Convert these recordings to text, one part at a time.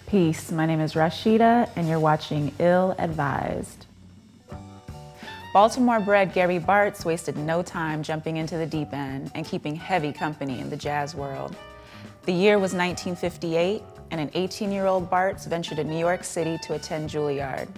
Peace, my name is Rashida, and you're watching Ill-Advised. Baltimore-bred Gary Bartz wasted no time jumping into the deep end and keeping heavy company in the jazz world. The year was 1958, and an 18-year-old Bartz ventured to New York City to attend Juilliard.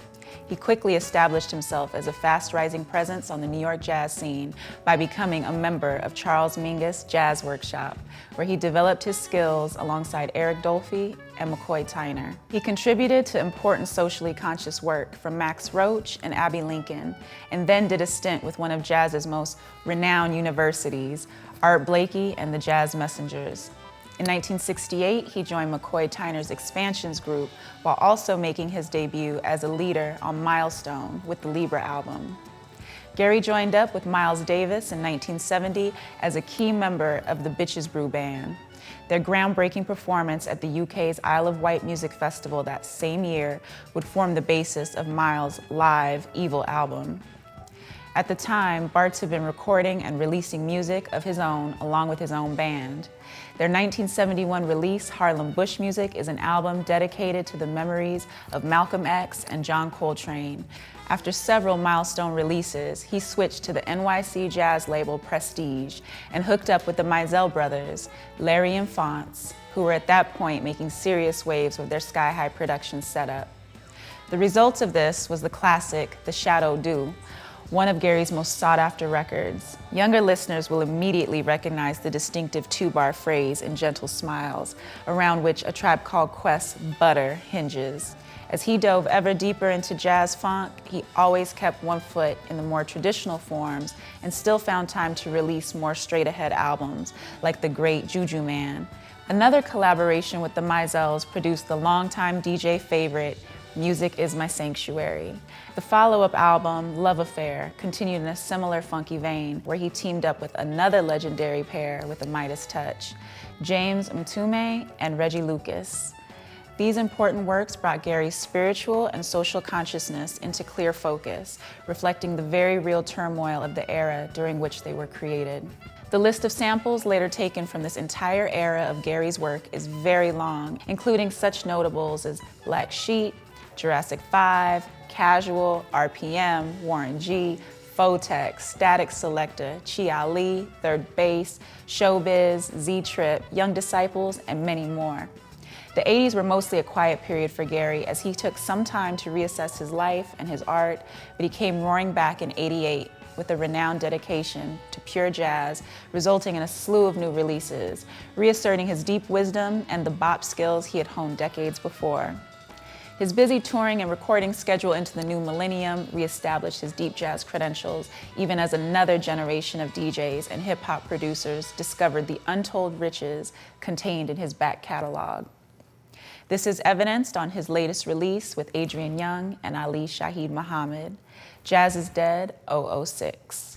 He quickly established himself as a fast-rising presence on the New York jazz scene by becoming a member of Charles Mingus Jazz Workshop, where he developed his skills alongside Eric Dolphy and McCoy Tyner. He contributed to important socially conscious work from Max Roach and Abbey Lincoln, and then did a stint with one of jazz's most renowned universities, Art Blakey and the Jazz Messengers. In 1968, he joined McCoy Tyner's Expansions group while also making his debut as a leader on Milestone with the Libra album. Gary joined up with Miles Davis in 1970 as a key member of the Bitches Brew Band. Their groundbreaking performance at the UK's Isle of Wight Music Festival that same year would form the basis of Miles' live Evil album. At the time, Bartz had been recording and releasing music of his own along with his own band. Their 1971 release, Harlem Bush Music, is an album dedicated to the memories of Malcolm X and John Coltrane. After several milestone releases, he switched to the NYC jazz label Prestige and hooked up with the Mizell brothers, Larry and Fonts, who were at that point making serious waves with their sky-high production setup. The result of this was the classic The Shadow Do, one of Gary's most sought-after records. Younger listeners will immediately recognize the distinctive two-bar phrase in Gentle Smiles, around which A Tribe Called Quest's Butter hinges. As he dove ever deeper into jazz funk, he always kept one foot in the more traditional forms and still found time to release more straight-ahead albums, like the great Juju Man. Another collaboration with the Mizells produced the longtime DJ favorite, Music Is My Sanctuary. The follow-up album, Love Affair, continued in a similar funky vein, where he teamed up with another legendary pair with a Midas touch, James Mtume and Reggie Lucas. These important works brought Gary's spiritual and social consciousness into clear focus, reflecting the very real turmoil of the era during which they were created. The list of samples later taken from this entire era of Gary's work is very long, including such notables as Black Sheep, Jurassic 5, Casual, RPM, Warren G, Photex, Static Selecta, Chi Ali, Third Base, Showbiz, Z-Trip, Young Disciples, and many more. The 80s were mostly a quiet period for Gary as he took some time to reassess his life and his art, but he came roaring back in '88 with a renowned dedication to pure jazz, resulting in a slew of new releases, reasserting his deep wisdom and the bop skills he had honed decades before. His busy touring and recording schedule into the new millennium reestablished his deep jazz credentials, even as another generation of DJs and hip-hop producers discovered the untold riches contained in his back catalog. This is evidenced on his latest release with Adrian Young and Ali Shaheed Muhammad, Jazz is Dead, 006.